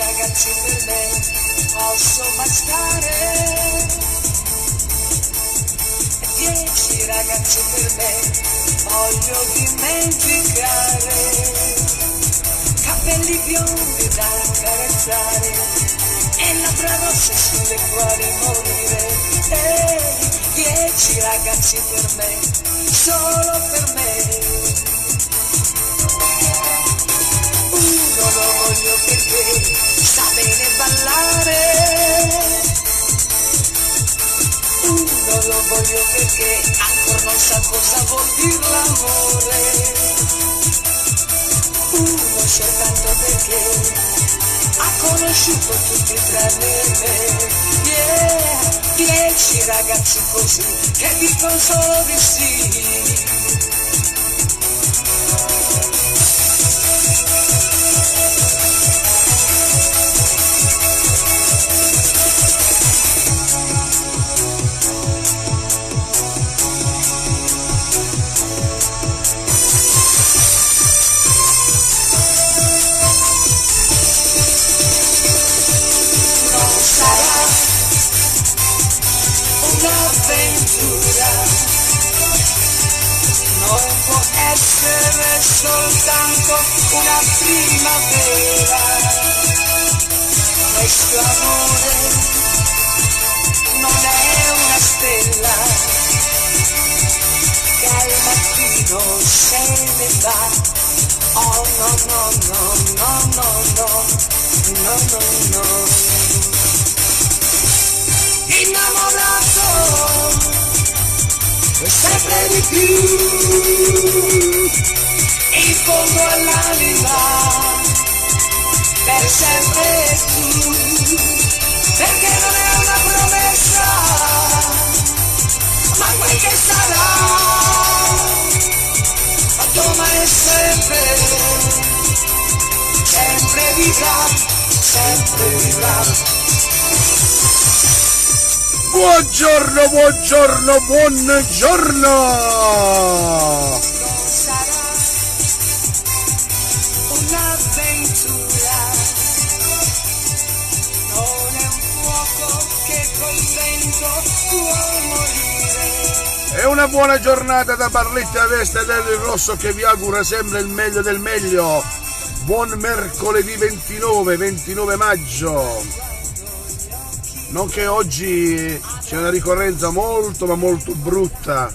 ragazzi per me posso bastare, 10 ragazzi per me voglio dimenticare, capelli biondi da accarezzare e labbra rosse sulle quali morire, 10 ragazzi per me, solo per me. Uno lo voglio perché sa bene ballare, uno lo voglio perché ancora non sa cosa vuol dire l'amore, uno soltanto perché ha conosciuto tutti tranne me, yeah, 10 ragazzi così che dicono solo di sì. Non può essere soltanto una primavera, questo amore non è una stella che al mattino se ne va. Oh no no no no no no no no no. Innamorato sempre di più, in fondo all'anima, per sempre tu, perché non è una promessa, ma quel che sarà, ma domani è sempre, sempre vivrà, sempre vivrà. Buongiorno, buongiorno, buongiorno! Non sarà un'avventura, non è un fuoco che col vento può morire. È una buona giornata da Barletta Veste del Rosso che vi augura sempre il meglio del meglio. Buon mercoledì 29 maggio. Nonché oggi c'è una ricorrenza molto ma molto brutta,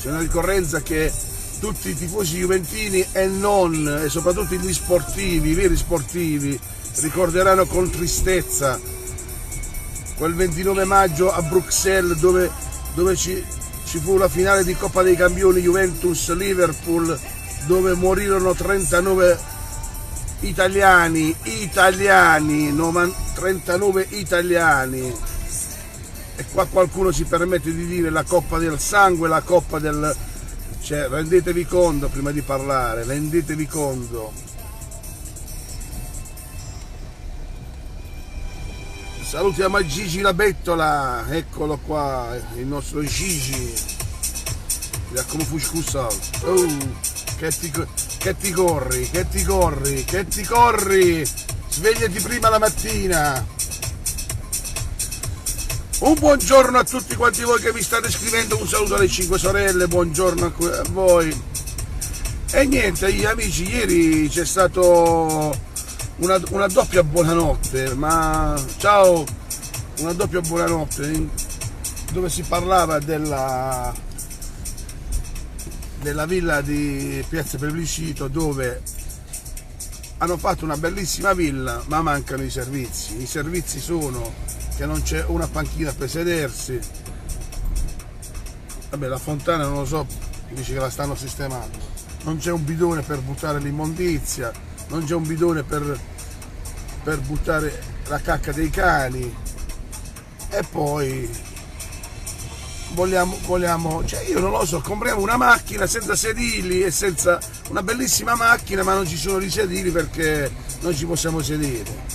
c'è una ricorrenza che tutti i tifosi juventini e non, e soprattutto gli sportivi, i veri sportivi, ricorderanno con tristezza quel 29 maggio a Bruxelles dove ci fu la finale di Coppa dei Campioni Juventus-Liverpool, dove morirono 39 italiani, 39 italiani, e qua qualcuno si permette di dire la coppa del sangue, la coppa del... cioè rendetevi conto prima di parlare, rendetevi conto. Salutiamo a Gigi la bettola, eccolo qua, il nostro Gigi, da come fu scusato. Che ti corri, svegliati prima la mattina. Un buongiorno a tutti quanti voi che mi state scrivendo, un saluto alle 5 sorelle, buongiorno a voi. E niente, gli amici, ieri c'è stato una doppia buonanotte, ma ciao, una doppia buonanotte dove si parlava della villa di Piazza Plebiscito, dove hanno fatto una bellissima villa ma mancano i servizi. I servizi sono che non c'è una panchina per sedersi, vabbè, la fontana non lo so, dice che la stanno sistemando, non c'è un bidone per buttare l'immondizia, non c'è un bidone per buttare la cacca dei cani, e poi vogliamo, cioè io non lo so, compriamo una macchina senza sedili e senza una bellissima macchina, ma non ci sono i sedili perché non ci possiamo sedere.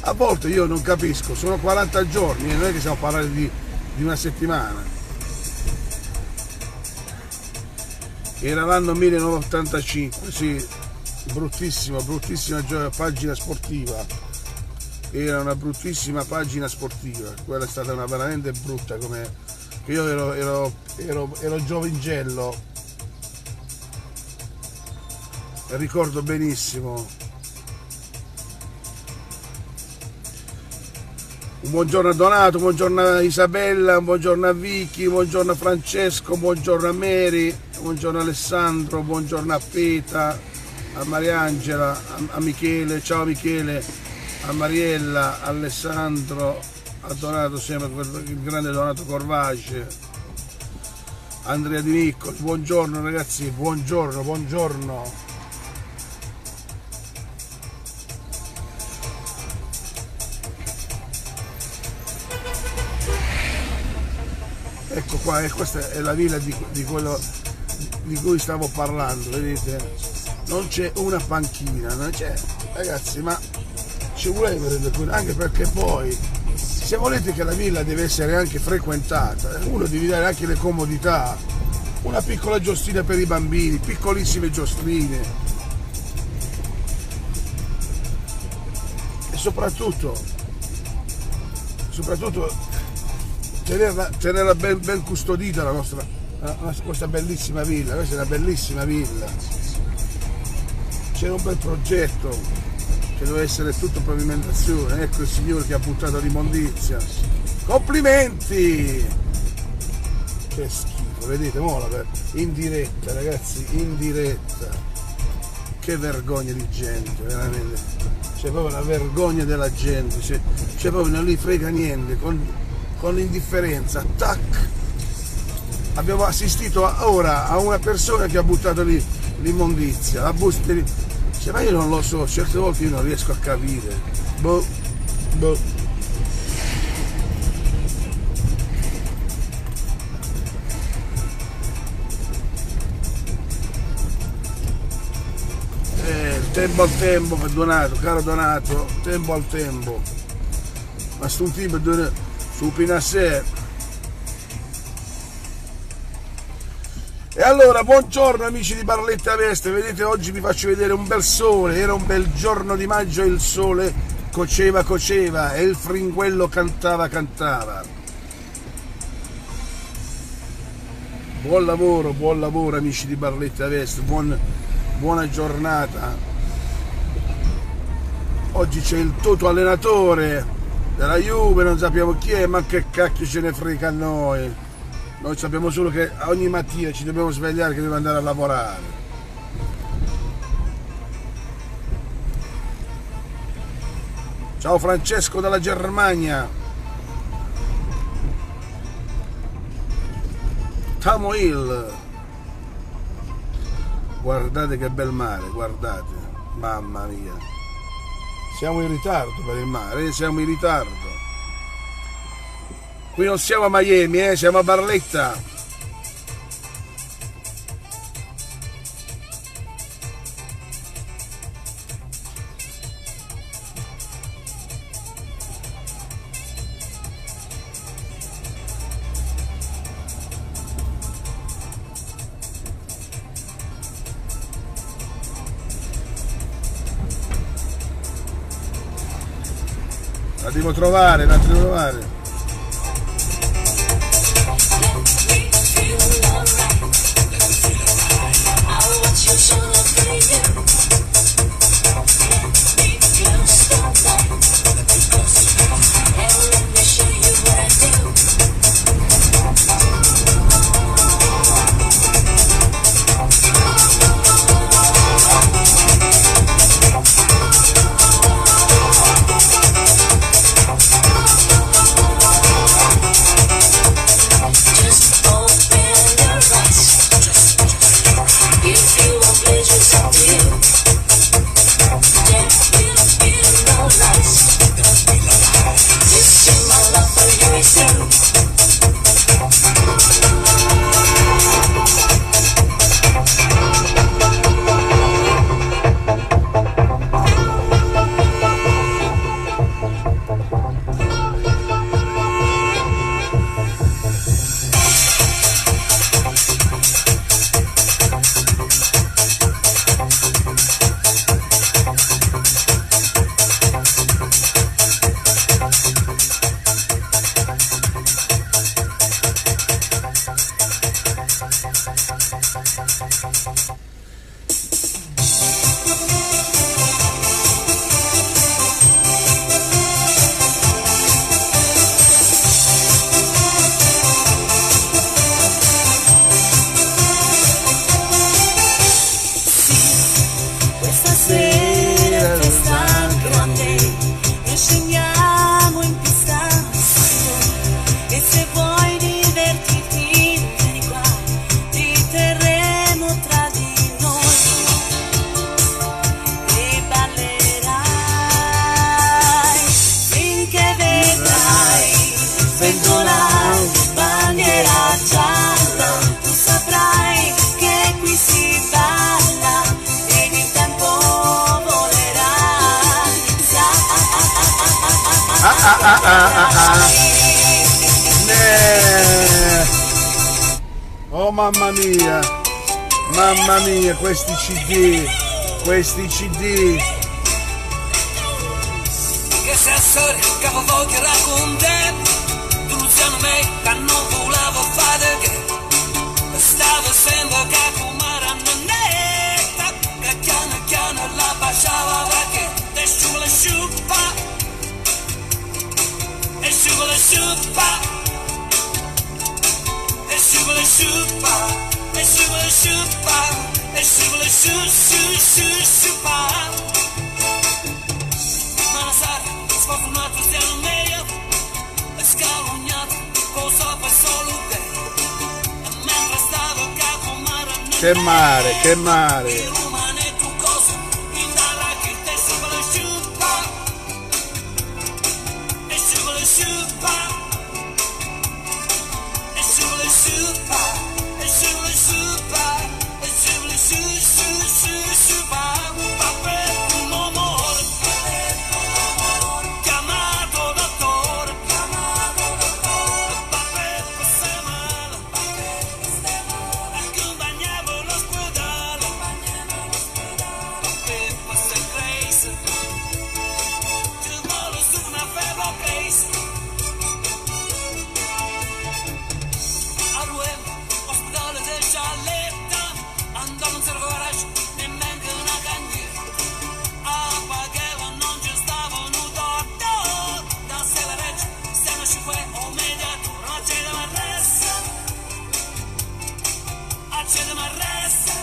A volte io non capisco, sono 40 giorni e non è che stiamo parlando di una settimana. Era l'anno 1985, sì, bruttissima pagina sportiva. era una bruttissima pagina sportiva, quella è stata una veramente brutta, come io ero giovincello e ricordo benissimo. Un buongiorno a Donato, un buongiorno a Isabella, un buongiorno a Vicky, un buongiorno a Francesco, un buongiorno a Mary, un buongiorno a Alessandro, un buongiorno a Peta, a Mariangela, a Michele, ciao Michele, a Mariella, a Alessandro, a Donato, sempre il grande Donato Corvace, Andrea Di Niccoli, buongiorno ragazzi, buongiorno. Ecco qua, e questa è la villa di quello di cui stavo parlando, vedete? Non c'è una panchina, non c'è, ragazzi, ma ci vuole, anche perché poi se volete che la villa deve essere anche frequentata, uno deve dare anche le comodità, una piccola giostrina per i bambini, piccolissime giostrine, e soprattutto tenerla ben custodita questa bellissima villa. Questa è una bellissima villa, c'era un bel progetto che doveva essere tutto pavimentazione, ecco il signore che ha buttato l'immondizia, complimenti, che schifo, vedete, mola, in diretta ragazzi, in diretta, che vergogna di gente, veramente, c'è proprio la vergogna della gente, c'è proprio, non gli frega niente, con l'indifferenza, tac. Abbiamo assistito ora a una persona che ha buttato lì l'immondizia, la busta, ma io non lo so, certe volte io non riesco a capire. Boh. Tempo al tempo per Donato, caro Donato, tempo al tempo. Ma sto un tipo su Pinassè. E allora, buongiorno amici di Barletta Veste, vedete oggi vi faccio vedere un bel sole, era un bel giorno di maggio e il sole coceva e il fringuello cantava. Buon lavoro amici di Barletta Veste, buona giornata. Oggi c'è il Toto allenatore della Juve, non sappiamo chi è, ma che cacchio ce ne frega a noi. Noi sappiamo solo che ogni mattina ci dobbiamo svegliare che dobbiamo andare a lavorare. Ciao Francesco dalla Germania. Tamoil. Guardate che bel mare, guardate. Mamma mia. Siamo in ritardo per il mare, siamo in ritardo. Qui non siamo a Miami, siamo a Barletta. La devo trovare. stasera festa grande e scendiamo in pista e se vuoi divertirti vieni qua, ti terremo tra di noi e ballerai finché vedrai sventolare bandiera gialla, tu saprai che qui si balla ed il tempo volerà. Oh mamma mia, questi CD. Che se storia che voglio raccontare, tu non sai me che non volevo fare che stavo sempre che com'era nonnetta, che piano la baciava perché te sciugola sciuppa e sciugola sciuppa e sciugola sciuppa e sciugola sciuppa e sciugola sciuppa. Ma la sera sfortunato stiamo meglio e scalognato cosa per solo te e mentre stavo che com'era Che mare. il rumanetto cosa in dalla che te sciugola sciuppa e sciugola sciuppa e sciugola sciuppa e sciugola sciuppa e sciugola sciuppa. Papà, un amore chiamato dottore, papà, stai male, accompagnavo l'ospedale, papà, sei crazy, ci vuole su una febbre case. A Ruem, ospedale del Gialletta, andavo in servoraggio, nemmeno una candiera. A Pagheva non ci stavo un dottore, da Sela Reggio, stiamo ci fue o mediatore, accedeme a resta, accedeme a resta,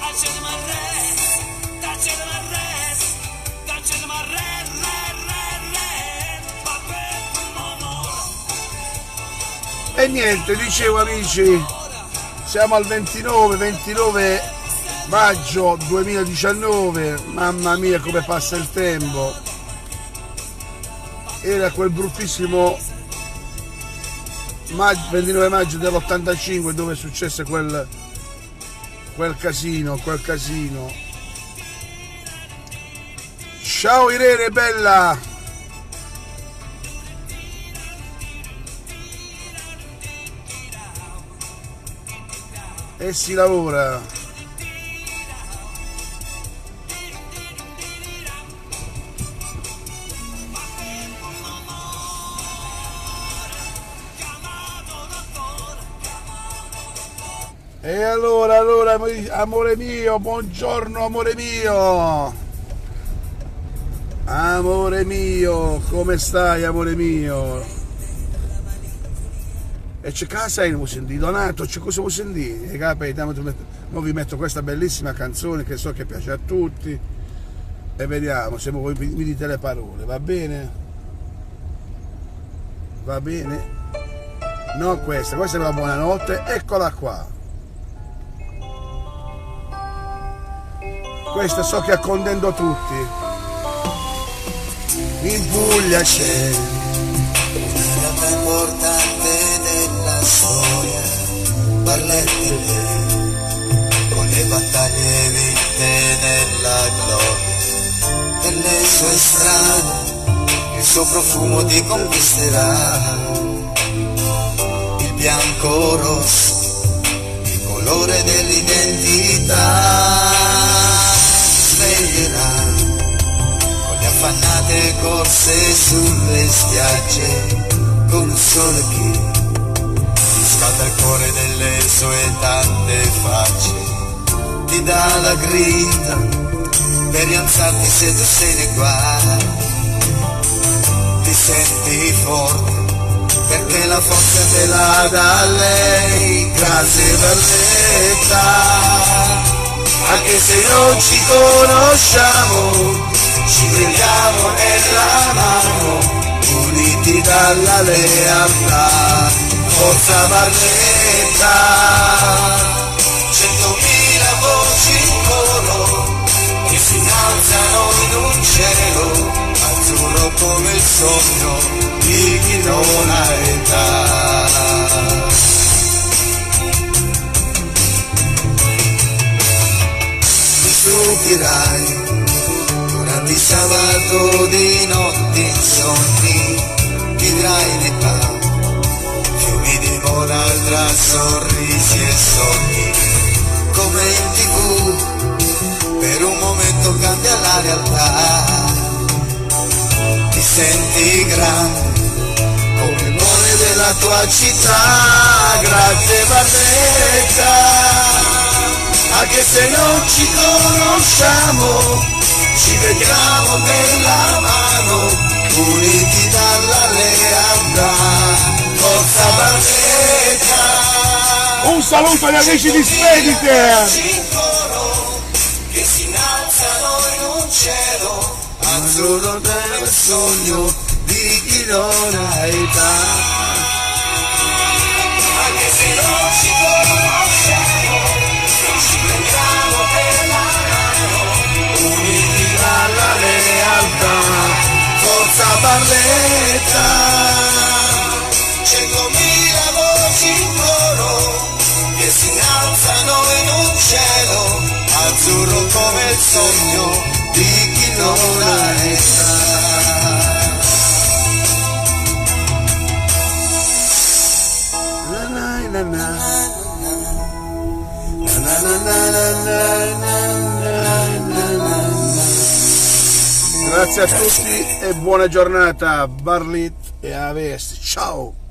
accedeme a resta, accedeme a resta, accedeme a re, papà, un amore. E niente, dicevo amici, siamo al 29 maggio 2019, mamma mia come passa il tempo. Era quel bruttissimo 29 maggio dell'85 dove successe quel casino. Ciao Irene bella! E si lavora. E allora, amore mio, buongiorno amore mio. Amore mio, come stai amore mio? E c'è casa e non sentì Donato, c'è cosa vuoi sentire? Ora vi metto questa bellissima canzone che so che piace a tutti e vediamo se voi mi dite le parole, va bene? Va bene? No, questa è la buonanotte, eccola qua. Questa so che accondendo tutti. In Puglia c'è una data importante della storia, Barlette con le battaglie vinte nella gloria, delle sue strade, il suo profumo ti conquisterà, il bianco rosso, il colore dell'identità, sveglierà con le affannate corse sulle spiagge, con il sole che scalda il cuore delle sue tante facce, ti dà la grinta per rialzarti se tu sei nei guai, ti senti forte perché la forza te la dà lei, grazie Barletta, a che anche se non ci conosciamo, ci prendiamo nella mano, uniti dalla lealtà, forza Barletta. 100.000 voci in coro che si innalzano in un cielo azzurro come il sogno di chi non ha età. Stupirai durante il sabato di notte in sogni, vedrai nei pub fiumi di moda tra sorrisi e sogni, come in TV per un momento cambia la realtà, ti senti grande come il cuore della tua città. Grazie Barletta, anche se non ci conosciamo, ci vediamo nella mano, uniti dalla lealtà, forza Barletta. Un saluto agli amici di Spedite, che si innalzano in un cielo azzurro del sogno di chi non ha età. Anche se non ci conosciamo, ci prendiamo per la mano, uniti dalla lealtà, forza Barletta. 100.000 voci in coro che si innalzano in un cielo azzurro come il sogno di chi non ha età. Grazie a tutti e buona giornata, Barlit e Aves. Ciao!